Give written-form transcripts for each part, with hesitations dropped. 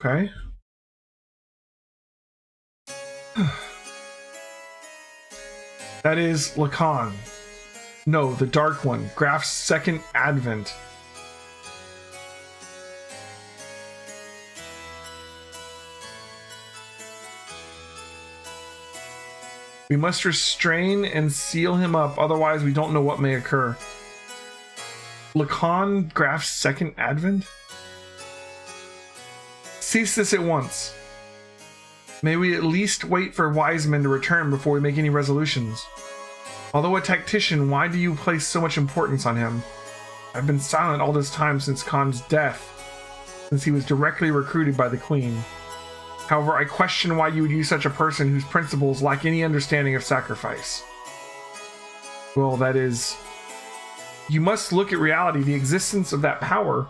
Okay. That is Lacan. No, the Dark One. Graf's second advent. We must restrain and seal him up, otherwise we don't know what may occur. Lacan, Graf's second advent? Cease this at once. May we at least wait for Wiseman to return before we make any resolutions. Although a tactician, why do you place so much importance on him? I've been silent all this time since Khan's death, since he was directly recruited by the Queen. However, I question why you would use such a person whose principles lack any understanding of sacrifice. Well, that is... You must look at reality, the existence of that power.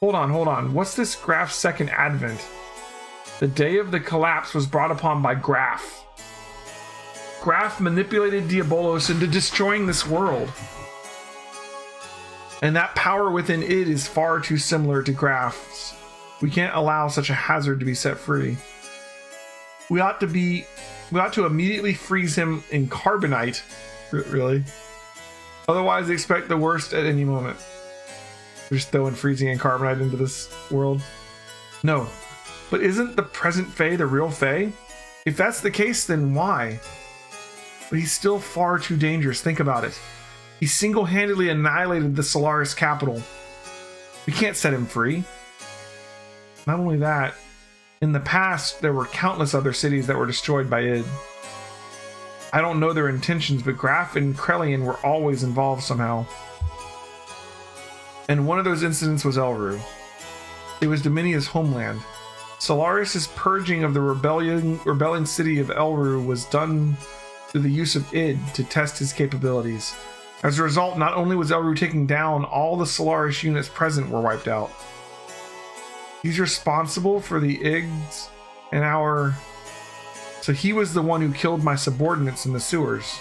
Hold on. What's this Graf's second advent? The day of the collapse was brought upon by Graf. Graf manipulated Diabolos into destroying this world. And that power within it is far too similar to Graf's. We can't allow such a hazard to be set free. We ought to immediately freeze him in carbonite. Really? Otherwise, expect the worst at any moment. We're just throwing freezing and carbonite into this world. No. But isn't the present Fae the real Fae? If that's the case, then why? But he's still far too dangerous. Think about it. He single-handedly annihilated the Solaris capital. We can't set him free. Not only that, in the past, there were countless other cities that were destroyed by id. I don't know their intentions, but Graf and Krelian were always involved somehow. And one of those incidents was Elru. It was Dominia's homeland. Solaris' purging of the rebelling city of Elru was done through the use of id to test his capabilities. As a result, not only was Elru taken down, all the Solaris units present were wiped out. He's responsible for the Igs and our... So he was the one who killed my subordinates in the sewers.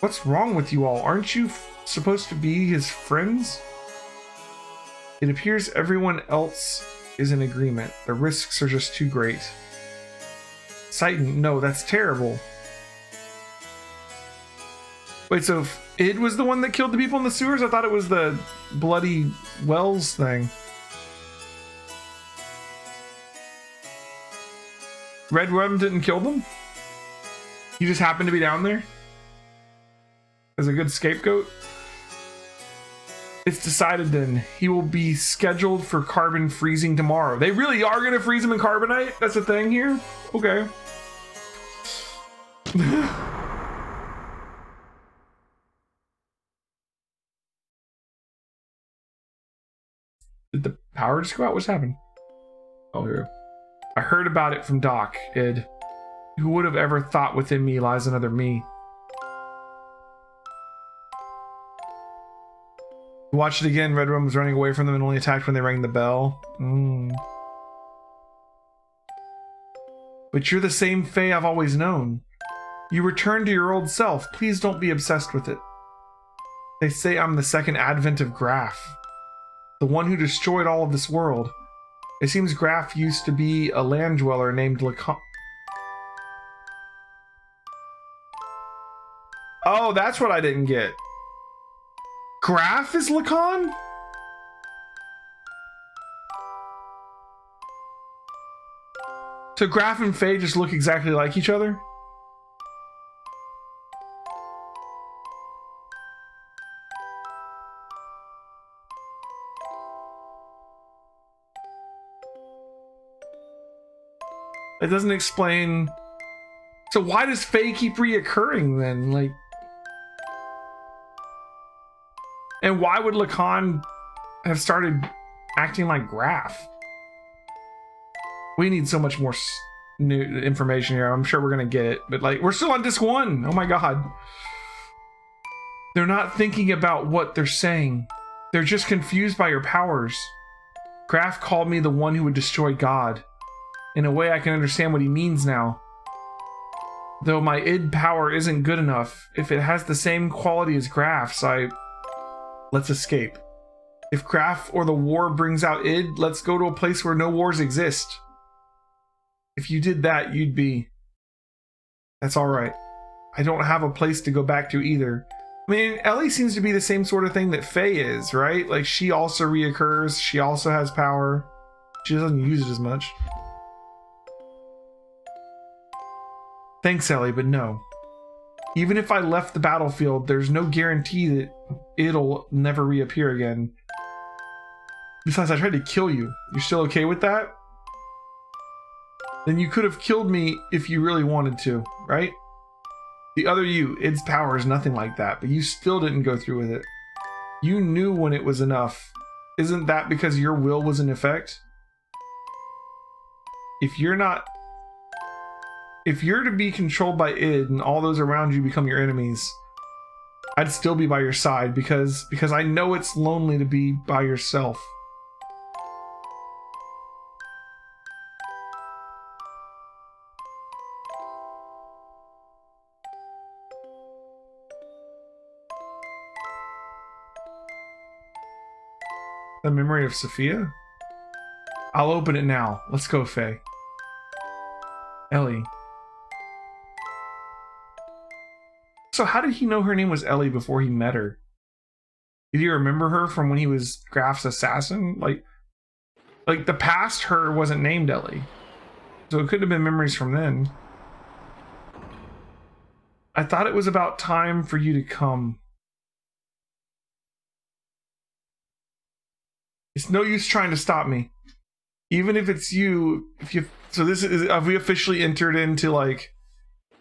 What's wrong with you all? Aren't you supposed to be his friends? It appears everyone else is in agreement. The risks are just too great. Sighton, no, that's terrible. Wait, so id was the one that killed the people in the sewers? I thought it was the bloody wells thing. Red Rum didn't kill them? He just happened to be down there? As a good scapegoat? It's decided then. He will be scheduled for carbon freezing tomorrow. They really are going to freeze him in carbonite? That's a thing here? Okay. Did the power just go out? What's happened? Oh, here. I heard about it from Doc, id. Who would have ever thought within me lies another me? Watch it again. Red Rum was running away from them and only attacked when they rang the bell. But you're the same Fae I've always known. You returned to your old self. Please don't be obsessed with it. They say I'm the second advent of Graf. The one who destroyed all of this world. It seems Graf used to be a land dweller named Lacan. Oh, that's what I didn't get. Graf is Lacan? So Graf and Faye just look exactly like each other? It doesn't explain... So why does Faye keep reoccurring then? Like... And why would Lacan have started acting like Graf? We need so much more new information here. I'm sure we're gonna get it, but like, we're still on disc 1. Oh my god. They're not thinking about what they're saying. They're just confused by your powers. Graf called me the one who would destroy God. In a way, I can understand what he means now. Though my id power isn't good enough, if it has the same quality as Graf's, let's escape. If Graf or the war brings out id, let's go to a place where no wars exist. If you did that, you'd be... That's alright. I don't have a place to go back to either. I mean, Ellie seems to be the same sort of thing that Faye is, right? Like, she also reoccurs, she also has power. She doesn't use it as much. Thanks, Ellie, but no. Even if I left the battlefield, there's no guarantee that it'll never reappear again. Besides, I tried to kill you. You're still okay with that? Then you could have killed me if you really wanted to, right? The other you, id's power is nothing like that, but you still didn't go through with it. You knew when it was enough. Isn't that because your will was in effect? If you're to be controlled by id and all those around you become your enemies, I'd still be by your side because I know it's lonely to be by yourself. The memory of Sophia? I'll open it now. Let's go, Faye. Ellie. So how did he know her name was Ellie before he met her? Did he remember her from when he was Graf's assassin? Like the past her wasn't named Ellie. So it could have been memories from then. I thought it was about time for you to come. It's no use trying to stop me. Even if it's you, so this is, have we officially entered into like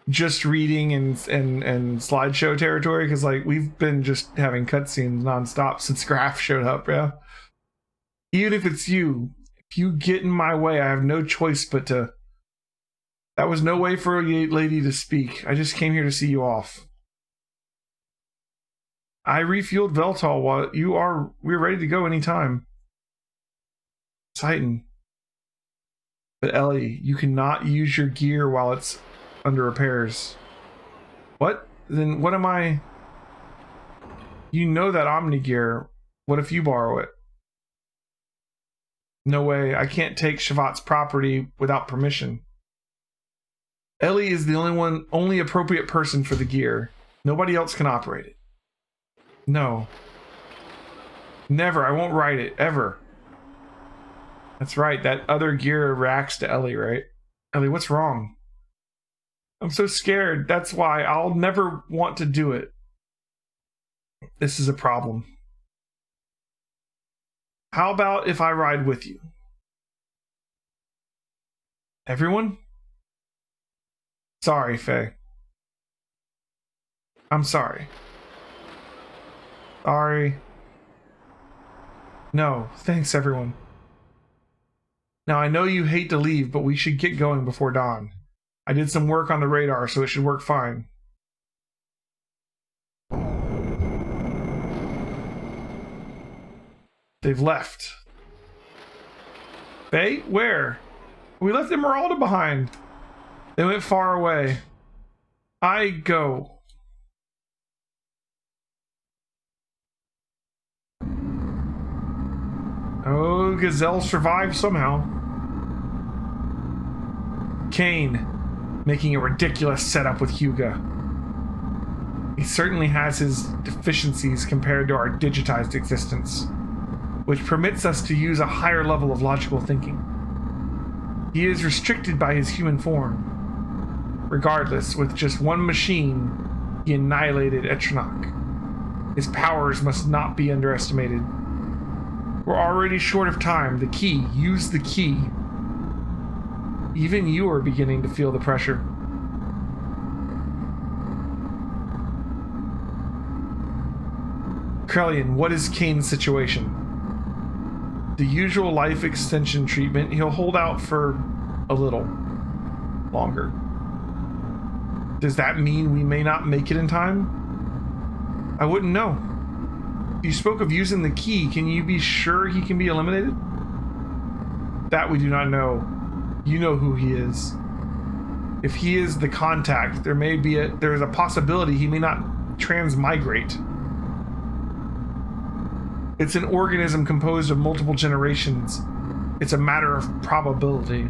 just reading and slideshow territory? Because like we've been just having cutscenes nonstop since Graf showed up, yeah. Even if it's you, if you get in my way, I have no choice but to. That was no way for a lady to speak. I just came here to see you off. I refueled Veltal while we're ready to go anytime. Titan. But Ellie, you cannot use your gear while it's under repairs. What? Then what am I? You know that Omni gear. What if you borrow it? No way. I can't take Shavat's property without permission. Ellie is the only appropriate person for the gear. Nobody else can operate it. No. Never. I won't write it. Ever. That's right. That other gear reacts to Ellie, right? Ellie, what's wrong? I'm so scared. That's why I'll never want to do it. This is a problem. How about if I ride with you? Everyone? Sorry, Faye. I'm sorry. Sorry. No, thanks everyone. Now I know you hate to leave, but we should get going before dawn. I did some work on the radar, so it should work fine. They've left. Faye? Where? We left Emeralda behind. They went far away. I go. Oh, Gazelle survived somehow. Kane, making a ridiculous setup with Hyuga. He certainly has his deficiencies compared to our digitized existence, which permits us to use a higher level of logical thinking. He is restricted by his human form. Regardless, with just one machine, he annihilated Etronach. His powers must not be underestimated. We're already short of time. The key. Use the key. Even you are beginning to feel the pressure. Krellian, what is Kane's situation? The usual life extension treatment. He'll hold out for a little longer. Does that mean we may not make it in time? I wouldn't know. You spoke of using the key. Can you be sure he can be eliminated? That we do not know. You know who he is. If he is the contact, there is a possibility he may not transmigrate. It's an organism composed of multiple generations. It's a matter of probability.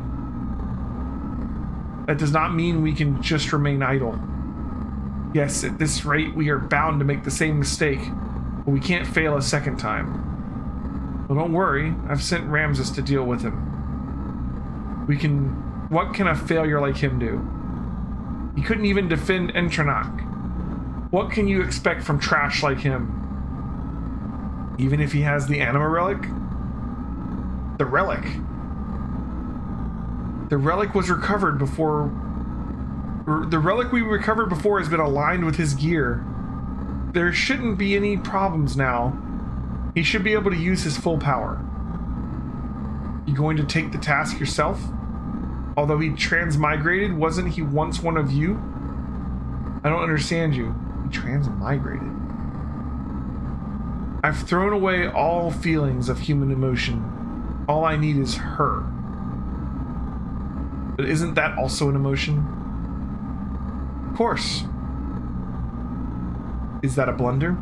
That does not mean we can just remain idle. Yes, at this rate, we are bound to make the same mistake, but we can't fail a second time. Well, don't worry, I've sent Ramses to deal with him. What can a failure like him do? He couldn't even defend Entranach. What can you expect from trash like him? Even if he has the anima relic? The relic. The relic was recovered before... The relic we recovered before has been aligned with his gear. There shouldn't be any problems now. He should be able to use his full power. You going to take the task yourself? Although he transmigrated, wasn't he once one of you? I don't understand you. He transmigrated. I've thrown away all feelings of human emotion. All I need is her. But isn't that also an emotion? Of course. Is that a blunder?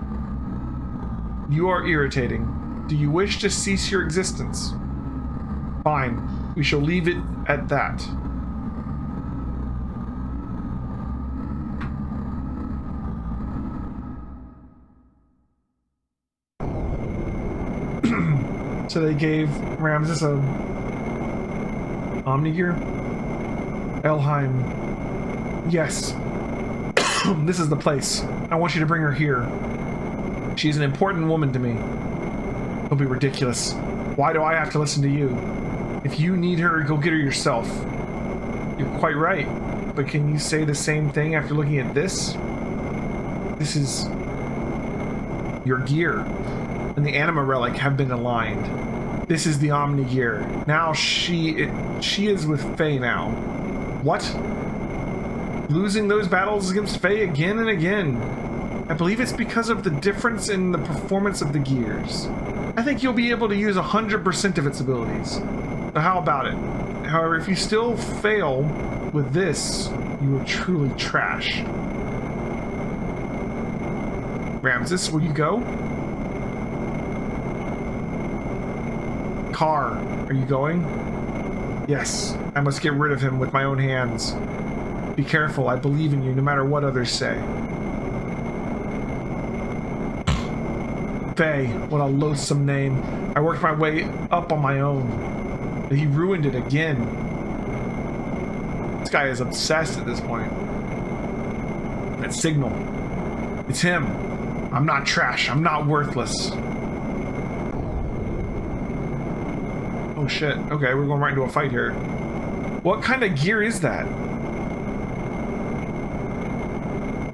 You are irritating. Do you wish to cease your existence? Fine. We shall leave it at that. So they gave Ramses a Omnigear? Elheim. Yes. This is the place. I want you to bring her here. She's an important woman to me. Don't be ridiculous. Why do I have to listen to you? If you need her, go get her yourself. You're quite right. But can you say the same thing after looking at this? This is... your gear. And the anima relic have been aligned. This is the Omnigear. Now she is with Faye now. What? Losing those battles against Faye again and again. I believe it's because of the difference in the performance of the gears. I think you'll be able to use 100% of its abilities. So how about it? However, if you still fail with this, you are truly trash. Ramses, will you go? Car, are you going? Yes, I must get rid of him with my own hands. Be careful, I believe in you no matter what others say. Faye, what a loathsome name. I worked my way up on my own. But he ruined it again. This guy is obsessed at this point. That signal. It's him. I'm not trash, I'm not worthless. Oh shit, okay, we're going right into a fight here. What kind of gear is that?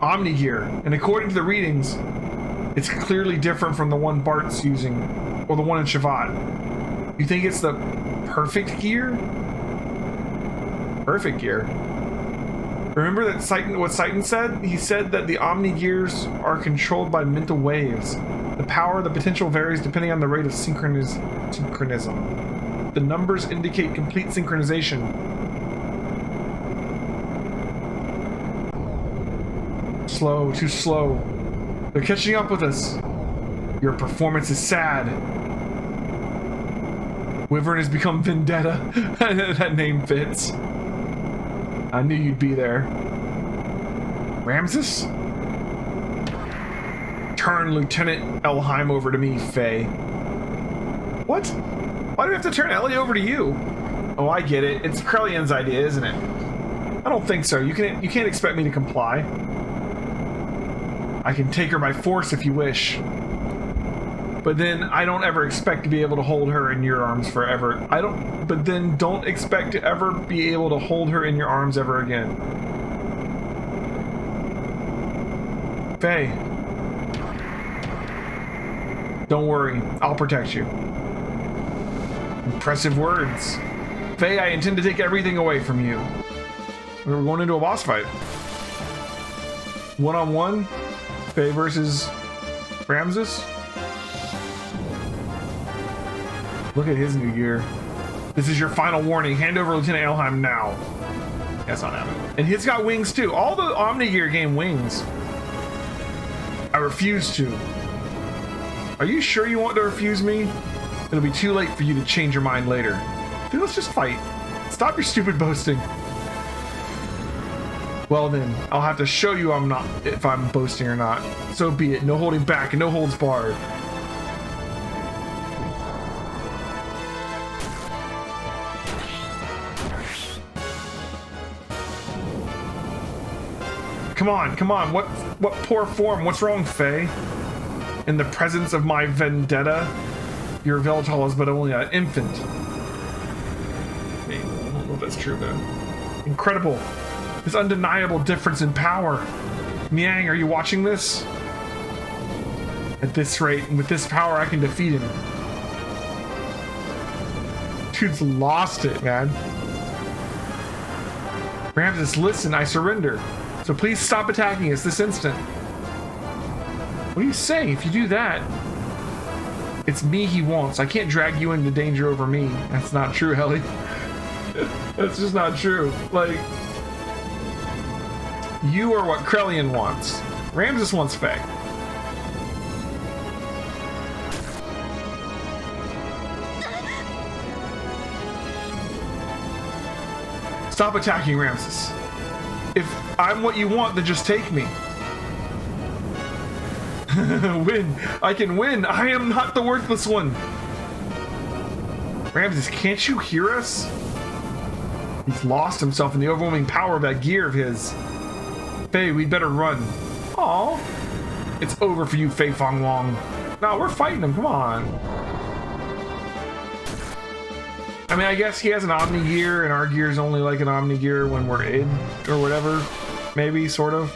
Omnigear, and according to the readings, it's clearly different from the one Bart's using, or the one in Shavat. You think it's the perfect gear? Perfect gear. Remember that what Citan said? He said that the Omnigears are controlled by mental waves. The power of the potential varies depending on the rate of synchronism. The numbers indicate complete synchronization. Slow, too slow. They're catching up with us. Your performance is sad. Wyvern has become Vendetta. That name fits. I knew you'd be there. Ramses? Turn Lieutenant Elheim over to me, Faye. What? Why do we have to turn Ellie over to you? Oh, I get it. It's Krellian's idea, isn't it? I don't think so. You can't expect me to comply. I can take her by force if you wish. But then I don't ever expect to be able to hold her in your arms forever. But then don't expect to ever be able to hold her in your arms ever again. Faye. Don't worry, I'll protect you. Impressive words. Faye, I intend to take everything away from you. We're going into a boss fight. One-on-one. Faye versus Ramses. Look at his new gear. This is your final warning. Hand over Lieutenant Elheim now. That's not happening. And he's got wings too. All the Omnigear game wings. I refuse to. Are you sure you want to refuse me? It'll be too late for you to change your mind later. Then let's just fight. Stop your stupid boasting. Well then, I'll have to show you if I'm boasting or not. So be it. No holding back and no holds barred. Come on, come on. What poor form? What's wrong, Faye? In the presence of my vendetta, your Veltal is but only an infant. I don't know if that's true, man. Incredible. This undeniable difference in power. Miang, are you watching this? At this rate, and with this power, I can defeat him. Dude's lost it, man. Ramses, listen, I surrender. So please stop attacking us this instant. What are you saying? If you do that, it's me he wants. I can't drag you into danger over me. That's not true, Ellie. That's just not true. Like, you are what Krellian wants. Ramses wants Faye. Stop attacking Ramses. If I'm what you want, then just take me. Win. I can win. I am not the worthless one. Ramses, can't you hear us? He's lost himself in the overwhelming power of that gear of his. Faye, we'd better run. Aw. It's over for you, Faye Fong Wong. No, we're fighting him. Come on. I mean, I guess he has an Omni gear, and our gear is only like an Omni gear when we're in, or whatever. Maybe, sort of.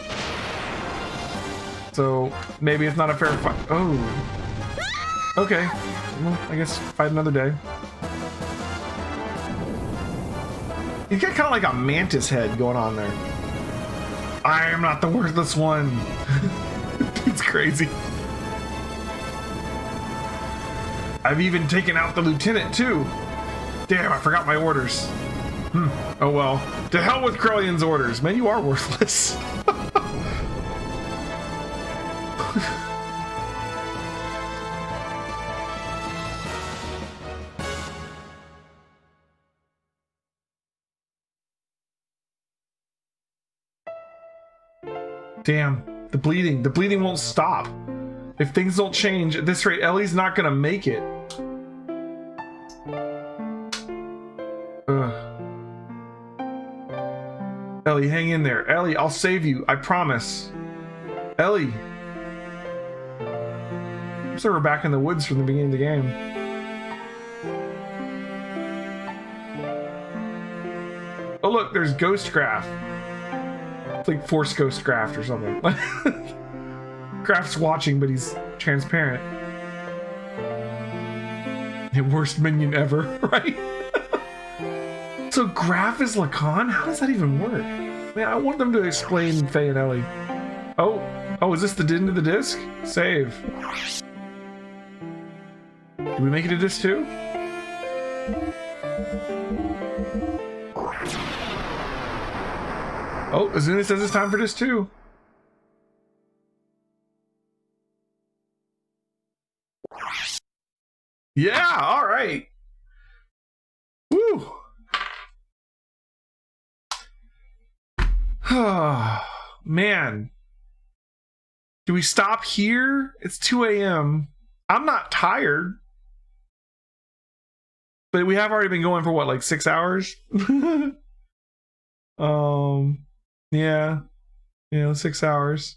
So, maybe it's not a fair fight. Oh. Okay. Well, I guess fight another day. He's got kind of like a mantis head going on there. I am not the worthless one. It's crazy. I've even taken out the lieutenant, too. Damn, I forgot my orders. Oh well. To hell with Krellian's orders. Man, you are worthless. Damn, the bleeding. The bleeding won't stop. If things don't change, at this rate, Ellie's not gonna make it. Ugh. Ellie, hang in there. Ellie, I'll save you. I promise. Ellie. So we're back in the woods from the beginning of the game. Oh look, there's Ghost Graph. It's like Force Ghost Graph or something. Graph's watching, but he's transparent. The worst minion ever, right? So Graph is Lacan? How does that even work? Man, I want them to explain Faye and Ellie. Oh, is this the end of the disc? Save. Did we make it to disc 2? Oh, Azuna says it's time for disc 2. Yeah, all right. Woo. Man. Do we stop here? It's 2 a.m. I'm not tired. But we have already been going for what, like 6 hours? Yeah. 6 hours.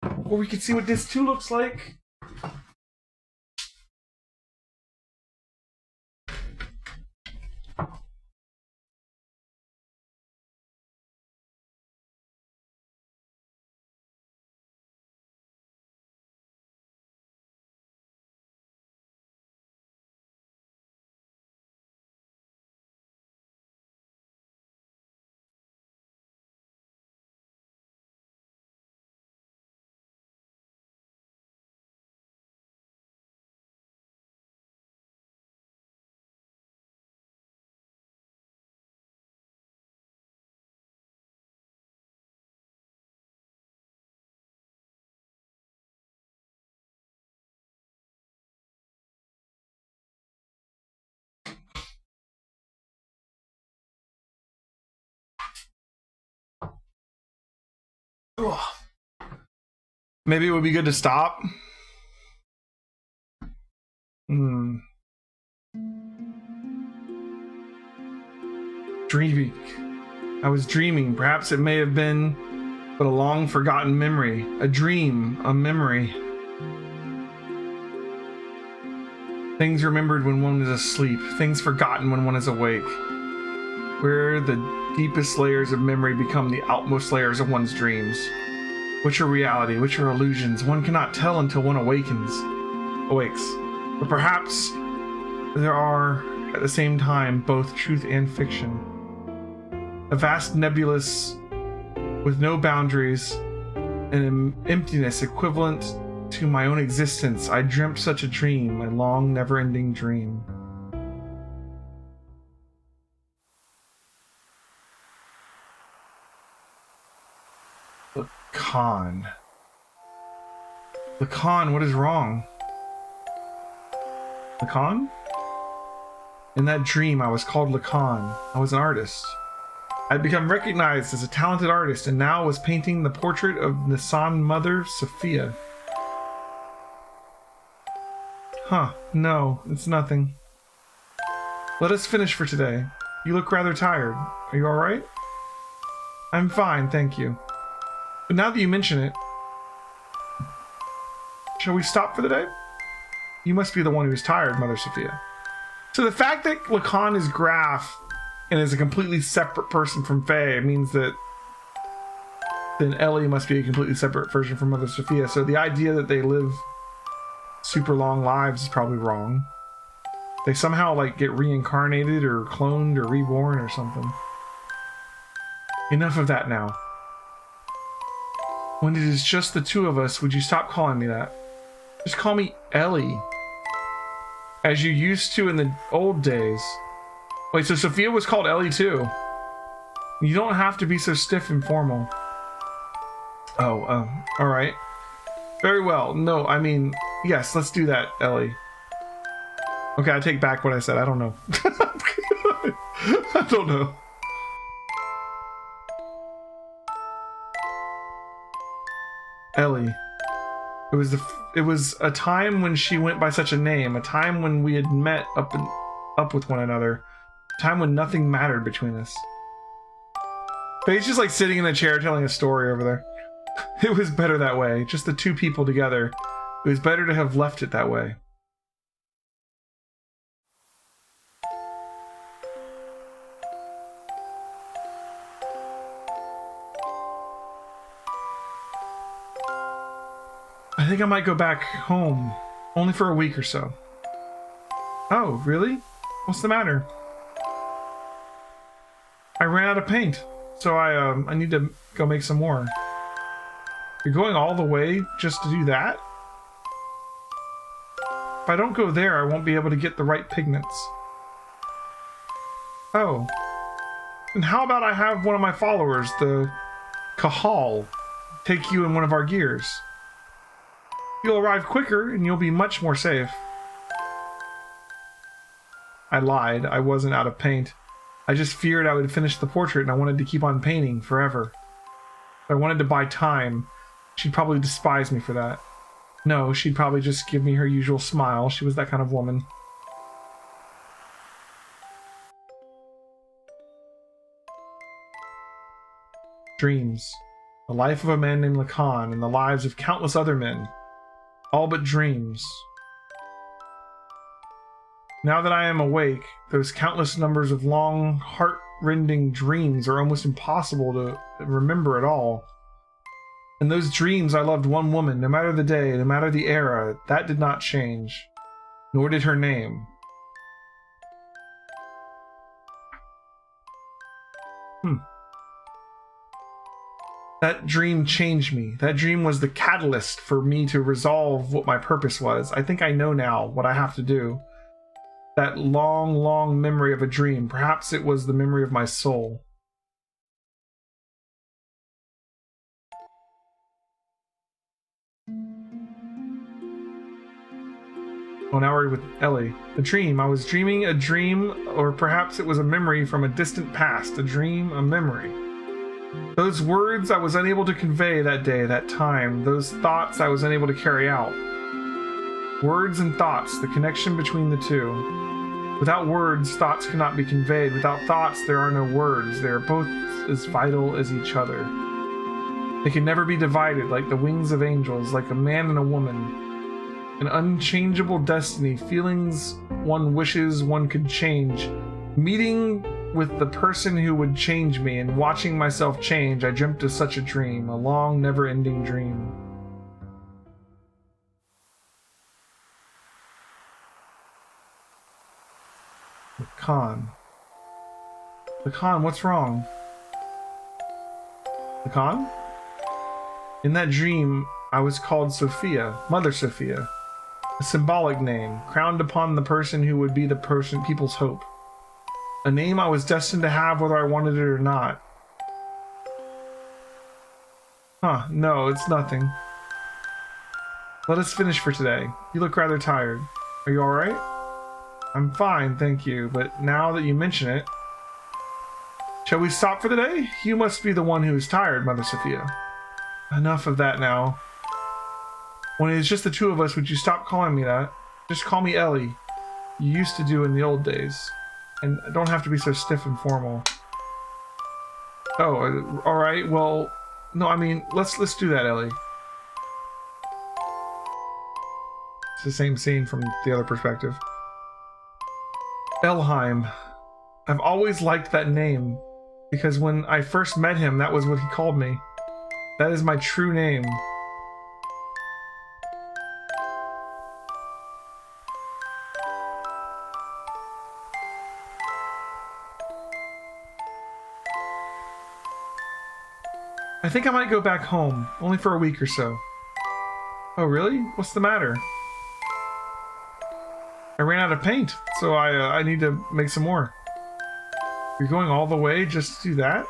Or we could see what disc 2 looks like. Ugh. Maybe it would be good to stop. Dreaming. I was dreaming. Perhaps it may have been but a long forgotten memory. A dream, a memory. Things remembered when one is asleep. Things forgotten when one is awake. Where the deepest layers of memory become the outmost layers of one's dreams. Which are reality, which are illusions, one cannot tell until one awakes. But perhaps there are, at the same time, both truth and fiction. A vast nebulous with no boundaries and an emptiness equivalent to my own existence. I dreamt such a dream, a long, never-ending dream. Lacan. Lacan, what is wrong? Lacan? In that dream, I was called Lacan. I was an artist. I'd become recognized as a talented artist and now was painting the portrait of Nissan mother, Sophia. Huh, no, it's nothing. Let us finish for today. You look rather tired. Are you alright? I'm fine, thank you. But now that you mention it, shall we stop for the day? You must be the one who's tired, Mother Sophia. So the fact that Lacan is Graf and is a completely separate person from Faye means that then Ellie must be a completely separate version from Mother Sophia. So the idea that they live super long lives is probably wrong. They somehow like get reincarnated or cloned or reborn or something. Enough of that now. When it is just the two of us, would you stop calling me that? Just call me Ellie. As you used to in the old days. Wait, so Sophia was called Ellie too? You don't have to be so stiff and formal. Oh, alright. Very well. No, I mean, yes, let's do that, Ellie. Okay, I take back what I said. I don't know. I don't know. Ellie. It was a time when she went by such a name, a time when we had met up with one another, a time when nothing mattered between us. But he's just like sitting in a chair telling a story over there. It was better that way, just the two people together. It was better to have left it that way. I think I might go back home, only for a week or so. Oh, really? What's the matter? I ran out of paint, so I need to go make some more. You're going all the way just to do that? If I don't go there, I won't be able to get the right pigments. Oh. And how about I have one of my followers, the Kahal, take you in one of our gears? You'll arrive quicker, and you'll be much more safe. I lied. I wasn't out of paint. I just feared I would finish the portrait, and I wanted to keep on painting forever. If I wanted to buy time, she'd probably despise me for that. No, she'd probably just give me her usual smile. She was that kind of woman. Dreams. The life of a man named Lacan, and the lives of countless other men. All but dreams. Now that I am awake, those countless numbers of long, heart-rending dreams are almost impossible to remember at all. In those dreams, I loved one woman, no matter the day, no matter the era. That did not change. Nor did her name. That dream changed me. That dream was the catalyst for me to resolve what my purpose was. I think I know now what I have to do. That long, long memory of a dream. Perhaps it was the memory of my soul. Well, now we're with Ellie. A dream. I was dreaming a dream, or perhaps it was a memory from a distant past. A dream, a memory. Those words I was unable to convey that day, that time. Those thoughts I was unable to carry out. Words and thoughts, the connection between the two. Without words, thoughts cannot be conveyed. Without thoughts, there are no words. They are both as vital as each other. They can never be divided, like the wings of angels, like a man and a woman. An unchangeable destiny, feelings one wishes one could change. Meeting with the person who would change me and watching myself change, I dreamt of such a dream, a long, never-ending dream. Lacan, what's wrong? Lacan? In that dream, I was called Sophia, Mother Sophia, a symbolic name, crowned upon the person who would be the person people's hope. A name I was destined to have whether I wanted it or not. Huh, no, it's nothing. Let us finish for today. You look rather tired. Are you alright? I'm fine, thank you, but now that you mention it... Shall we stop for the day? You must be the one who is tired, Mother Sophia. Enough of that now. When it is just the two of us, would you stop calling me that? Just call me Ellie. You used to do in the old days. And don't have to be so stiff and formal. Oh, alright, well... No, I mean, let's do that, Ellie. It's the same scene from the other perspective. Elheim. I've always liked that name, because when I first met him, that was what he called me. That is my true name. I think I might go back home, only for a week or so. Oh really? What's the matter? I ran out of paint, so I need to make some more. You're going all the way just to do that?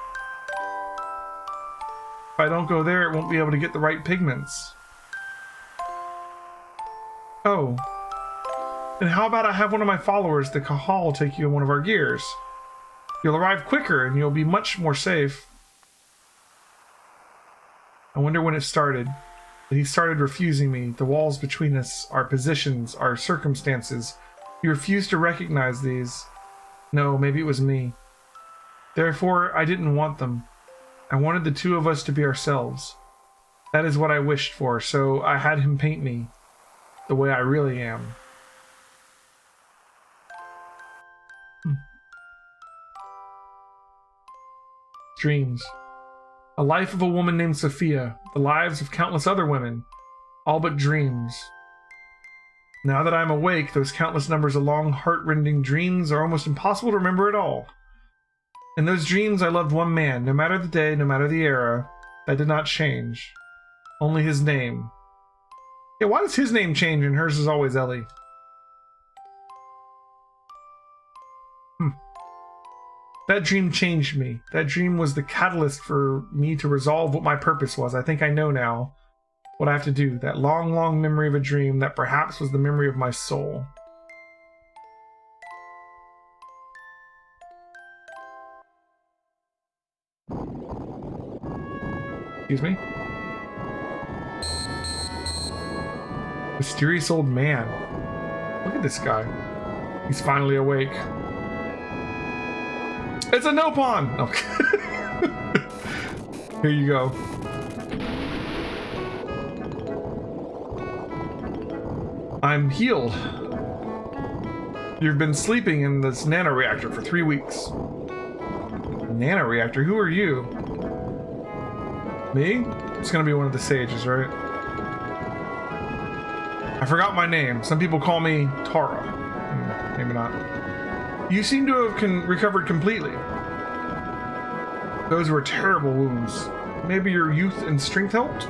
If I don't go there, it won't be able to get the right pigments. Oh. And how about I have one of my followers, the Kahal, take you in one of our gears? You'll arrive quicker and you'll be much more safe. I wonder when it started. That he started refusing me, the walls between us, our positions, our circumstances. He refused to recognize these. No, maybe it was me. Therefore, I didn't want them. I wanted the two of us to be ourselves. That is what I wished for, so I had him paint me the way I really am. Dreams. A life of a woman named Sophia, the lives of countless other women, all but dreams. Now that I am awake, those countless numbers of long, heart-rending dreams are almost impossible to remember at all. In those dreams, I loved one man, no matter the day, no matter the era. That did not change. Only his name. Yeah, why does his name change and hers is always Ellie? That dream changed me. That dream was the catalyst for me to resolve what my purpose was. I think I know now what I have to do. That long, long memory of a dream that perhaps was the memory of my soul. Excuse me? Mysterious old man. Look at this guy. He's finally awake. It's a Nopon! Okay. Here you go. I'm healed. You've been sleeping in this nanoreactor for 3 weeks. Nanoreactor? Who are you? Me? It's gonna be one of the sages, right? I forgot my name. Some people call me Tara. Maybe not. You seem to have recovered completely. Those were terrible wounds. Maybe your youth and strength helped?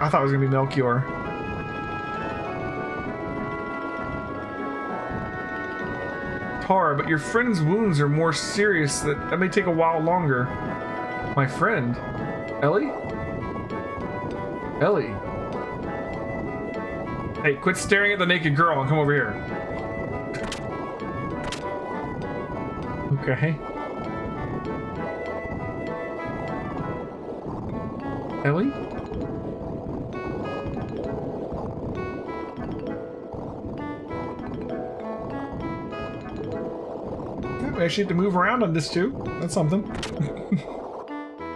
I thought it was gonna be Melchior. Tara, but your friend's wounds are more serious. That may take a while longer. My friend? Ellie? Ellie? Hey, quit staring at the naked girl and come over here. Okay. Ellie? Yeah, we actually have to move around on this too. That's something.